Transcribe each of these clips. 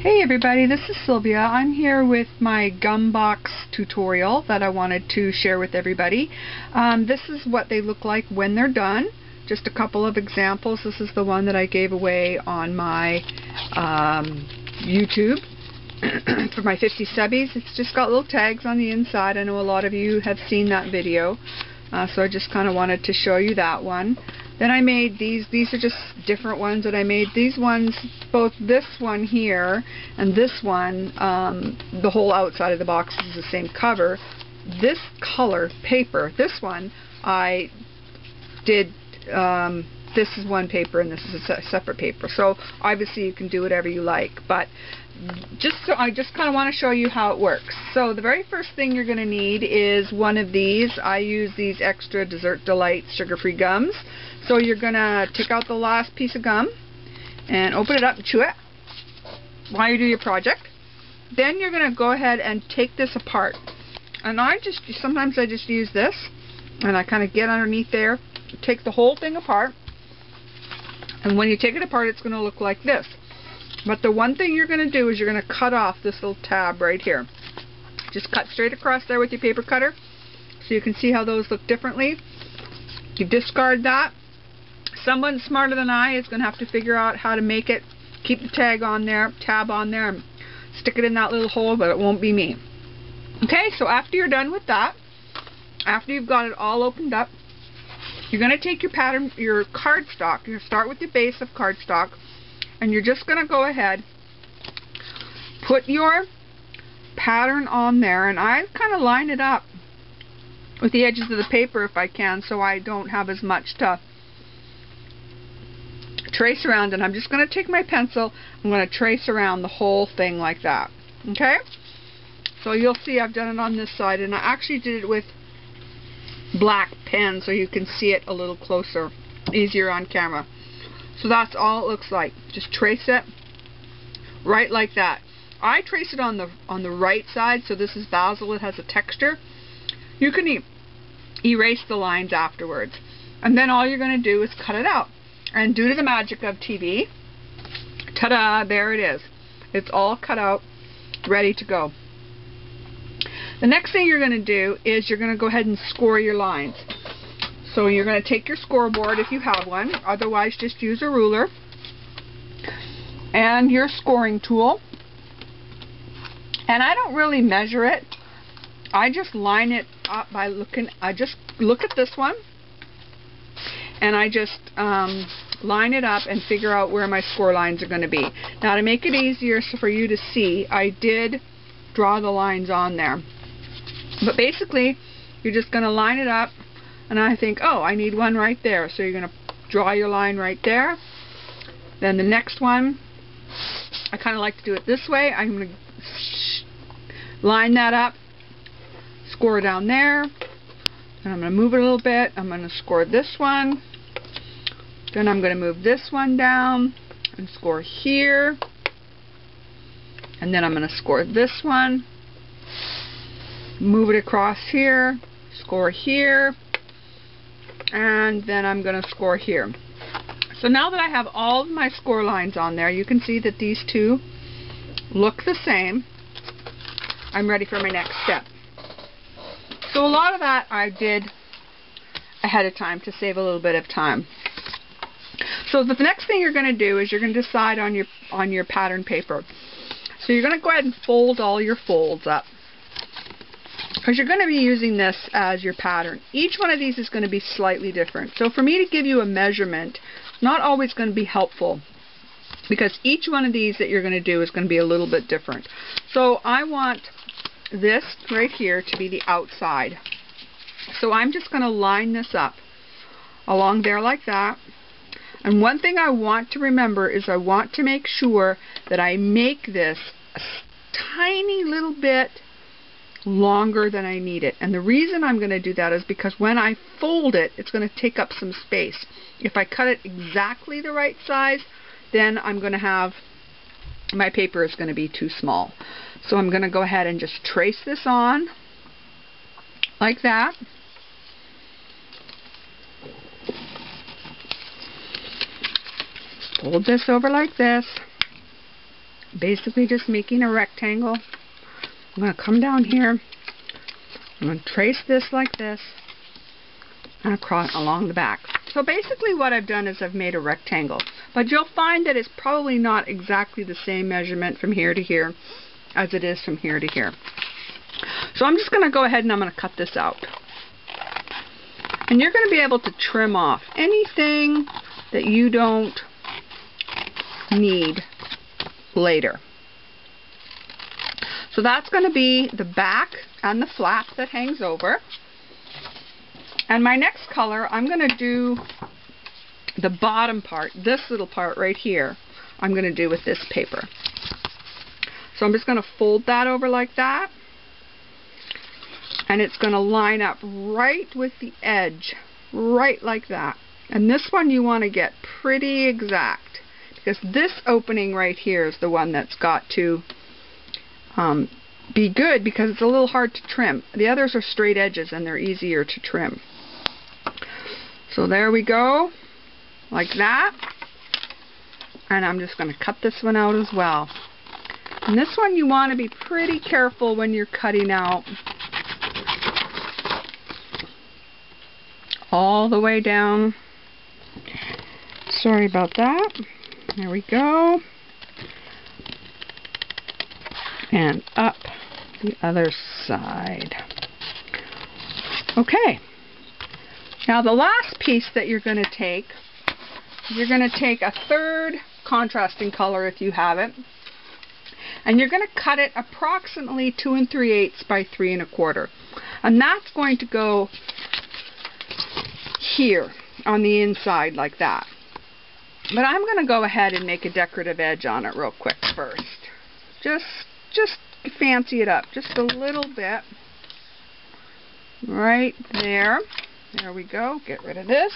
Hey everybody, this is Sylvia. I'm here with my gum box tutorial that I wanted to share with everybody. This is what they look like when they're done. Just a couple of examples. This is the one that I gave away on my YouTube for my 50 subbies. It's just got little tags on the inside. I know a lot of you have seen that video, so I just kind of wanted to show you that one. Then I made these. These are just different ones that I made. These ones, both this one here and this one, the whole outside of the box is the same cover. This color paper, this one, I did, this is one paper and this is a separate paper. So obviously you can do whatever you like, but I just kind of want to show you how it works. So the very first thing you're going to need is one of these. I use these Extra Dessert Delight sugar-free gums. So you're going to take out the last piece of gum and open it up and chew it while you do your project. Then you're going to go ahead and take this apart. And sometimes I just use this and I kind of get underneath there, take the whole thing apart. And when you take it apart, it's going to look like this. But the one thing you're going to do is you're going to cut off this little tab right here. Just cut straight across there with your paper cutter so you can see how those look differently. You discard that. Someone smarter than I is going to have to figure out how to make it, keep the tab on there, and stick it in that little hole, but it won't be me. Okay, so after you're done with that, after you've got it all opened up, you're going to take your pattern, your cardstock. You're going to start with your base of cardstock, and you're just going to go ahead, put your pattern on there, and I kind of line it up with the edges of the paper if I can, so I don't have as much to trace around. And I'm just going to take my pencil, I'm going to trace around the whole thing like that. Okay? So you'll see I've done it on this side, and I actually did it with black pen so you can see it a little closer, easier on camera. So that's all it looks like. Just trace it right like that. I trace it on the right side, so this is basil, it has a texture. You can erase the lines afterwards. And then all you're going to do is cut it out. And due to the magic of TV, ta-da, there it is. It's all cut out, ready to go. The next thing you're going to do is you're going to go ahead and score your lines. So you're going to take your scoreboard if you have one, otherwise just use a ruler, and your scoring tool. And I don't really measure it. I just line it up by I just look at this one, and I just line it up and figure out where my score lines are going to be. Now to make it easier for you to see, I did draw the lines on there. But basically, you're just going to line it up, and I think, oh, I need one right there. So you're going to draw your line right there. Then the next one, I kind of like to do it this way. I'm going to line that up, score down there, and I'm going to move it a little bit. I'm going to score this one. Then I'm going to move this one down and score here. And then I'm going to score this one. Move it across here. Score here. And then I'm going to score here. So now that I have all of my score lines on there, you can see that these two look the same. I'm ready for my next step. So a lot of that I did ahead of time to save a little bit of time. So the next thing you're going to do is you're going to decide on your pattern paper. So you're going to go ahead and fold all your folds up, because you're going to be using this as your pattern. Each one of these is going to be slightly different. So for me to give you a measurement, not always going to be helpful, because each one of these that you're going to do is going to be a little bit different. So I want this right here to be the outside. So I'm just going to line this up along there like that. And one thing I want to remember is I want to make sure that I make this a tiny little bit longer than I need it. And the reason I'm going to do that is because when I fold it, it's going to take up some space. If I cut it exactly the right size, then I'm going to have, my paper is going to be too small. So I'm going to go ahead and just trace this on like that. Fold this over like this. basically just making a rectangle. I'm going to come down here. I'm going to trace this like this and across along the back. So basically what I've done is I've made a rectangle. But you'll find that it's probably not exactly the same measurement from here to here as it is from here to here. So I'm just going to go ahead and I'm going to cut this out. And you're going to be able to trim off anything that you don't need later. So that's going to be the back and the flap that hangs over. And my next color, I'm going to do the bottom part, this little part right here, I'm going to do with this paper. So I'm just going to fold that over like that. And it's going to line up right with the edge, right like that. And this one you want to get pretty exact, because this opening right here is the one that's got to be good, because it's a little hard to trim. The others are straight edges and they're easier to trim. So there we go, like that. And I'm just going to cut this one out as well. And this one you want to be pretty careful when you're cutting out. All the way down. Sorry about that. There we go. And up the other side. Okay. Now the last piece that you're going to take, you're going to take a third contrasting color if you have it. And you're going to cut it approximately 2 3/8 by 3 1/4. And that's going to go here on the inside like that. But I'm going to go ahead and make a decorative edge on it real quick first. Just fancy it up just a little bit. Right there. There we go. Get rid of this.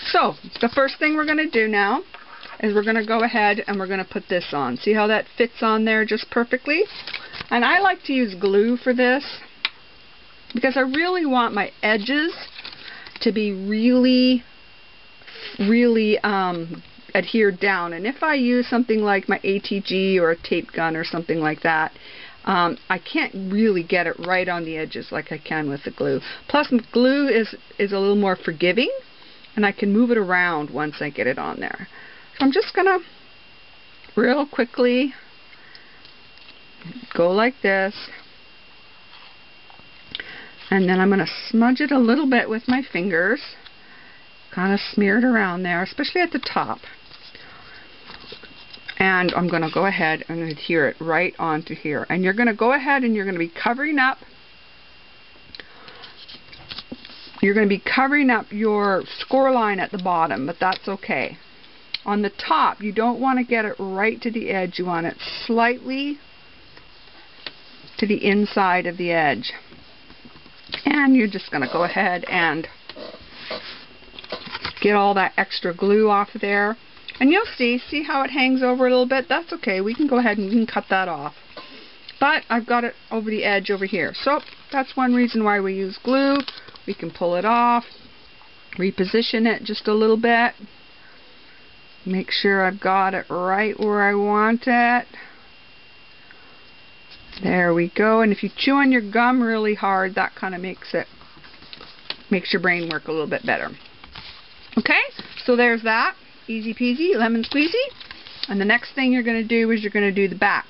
So, the first thing we're going to do now is we're going to go ahead and we're going to put this on. See how that fits on there just perfectly? And I like to use glue for this, because I really want my edges to be really adhered down. And if I use something like my ATG or a tape gun or something like that, I can't really get it right on the edges like I can with the glue. Plus glue is a little more forgiving, and I can move it around once I get it on there. So I'm just going to real quickly go like this. And then I'm going to smudge it a little bit with my fingers. Kind of smear it around there, especially at the top. And I'm going to go ahead and adhere it right onto here. And you're going to go ahead and you're going to be covering up. You're going to be covering up your score line at the bottom, but that's okay. On the top, you don't want to get it right to the edge. You want it slightly to the inside of the edge. And you're just going to go ahead and get all that extra glue off of there. And you'll see how it hangs over a little bit? That's okay. We can go ahead and we can cut that off. But I've got it over the edge over here. So that's one reason why we use glue. We can pull it off, reposition it just a little bit. Make sure I've got it right where I want it. There we go. And if you chew on your gum really hard, that kind of makes your brain work a little bit better. Okay, so there's that. Easy peasy, lemon squeezy. And the next thing you're going to do is you're going to do the back.